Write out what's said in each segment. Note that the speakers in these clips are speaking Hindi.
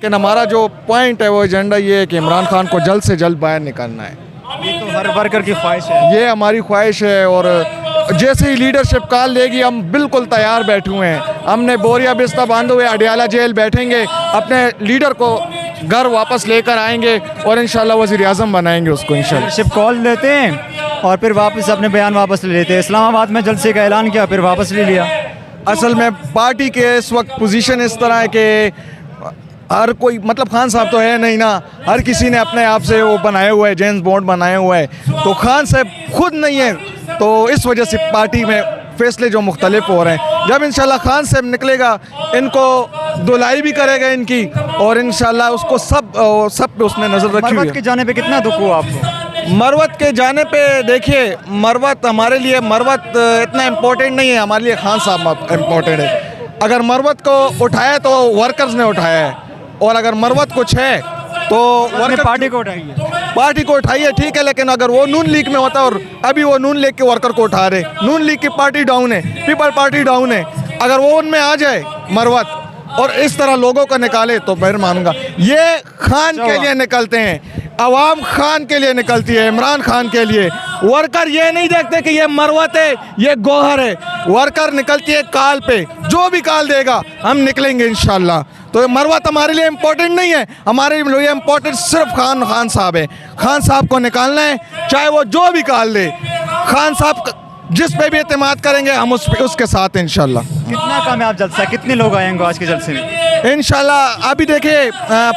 लेकिन हमारा जो पॉइंट है वो एजेंडा ये है कि इमरान खान को जल्द से जल्द बाहर निकलना है। ये तो हर वर्कर की ख्वाहिश है। ये हमारी ख्वाहिश है और जैसे ही लीडरशिप कॉल लेगी हम बिल्कुल तैयार बैठे हुए हैं। हमने बोरिया बिस्तर बांधे हुए अडियाला जेल बैठेंगे, अपने लीडर को घर वापस लेकर आएंगे और इंशाल्लाह वज़ीर आज़म बनाएंगे उसको इंशाल्लाह। लीडरशिप कॉल लेते हैं और फिर वापस अपने बयान वापस ले लेते हैं। इस्लामाबाद में जलसे का ऐलान किया, फिर वापस ले लिया। असल में पार्टी के इस वक्त पोजीशन इस तरह है कि हर कोई मतलब खान साहब तो है नहीं ना, हर किसी ने अपने आप से वो बनाए हुए है, जेम्स बॉन्ड बनाए हुए है, तो खान साहब खुद नहीं है, तो इस वजह से पार्टी में फैसले जो मुख्तलिफ हो रहे हैं। जब इंशाल्लाह खान साहब निकलेगा इनको धुलाई भी करेगा इनकी और इंशाल्लाह उसको सब पे उसने नज़र रखी हुई मरवत है। के जाने पे कितना दुख हुआ आपको? मरवत के जाने पे देखिए, मरवत हमारे लिए मरवत इतना इम्पोर्टेंट नहीं है, हमारे लिए खान साहब इम्पोर्टेंट है। अगर मरवत को उठाया तो वर्कर्स ने उठाया है, और अगर मरवत कुछ है तो वर्कर पार्टी को उठाइए। पार्टी को उठाइए, ठीक है, लेकिन अगर वो नून लीग में होता और अभी वो नून लीग के वर्कर को उठा रहे, नून लीग की पार्टी डाउन है, पीपल पार्टी डाउन है, अगर वो उनमें आ जाए मरवत और इस तरह लोगों को निकाले तो मैं मानूंगा। ये खान के लिए निकलते हैं, अवाम खान के लिए निकलती है, इमरान खान के लिए। वर्कर ये नहीं देखते कि ये मरवत है, ये गोहर है, वर्कर निकलती है काल पे, जो भी काल देगा हम निकलेंगे इंशाल्लाह। तो मरवत हमारे लिए इम्पोर्टेंट नहीं है, हमारे लिए इम्पोर्टेंट सिर्फ खान साहब है। खान साहब को निकालना है, चाहे वो जो भी काल दे, खान साहब जिस पे भी एतमाद करेंगे हम उसके साथ इंशाल्लाह। कितना कामयाब जलसा, कितने लोग आएंगे आज के जलसे में? इंशाल्लाह अभी देखिए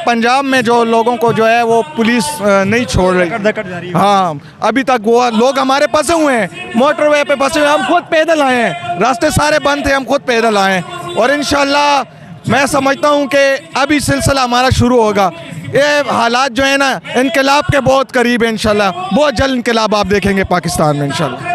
पंजाब में जो लोगों को जो है वो पुलिस नहीं छोड़ रही। हाँ, अभी तक वो लोग हमारे फंसे हुए हैं, मोटरवे पे फंसे हुए, हम खुद पैदल आए हैं, रास्ते सारे बंद थे, हम खुद पैदल आए हैं। और इंशाल्लाह मैं समझता हूँ कि अभी सिलसिला हमारा शुरू होगा। ये हालात जो है ना इनकलाब के बहुत करीब है, इंशाल्लाह बहुत जल्द इनकलाब आप देखेंगे पाकिस्तान में इंशाल्लाह।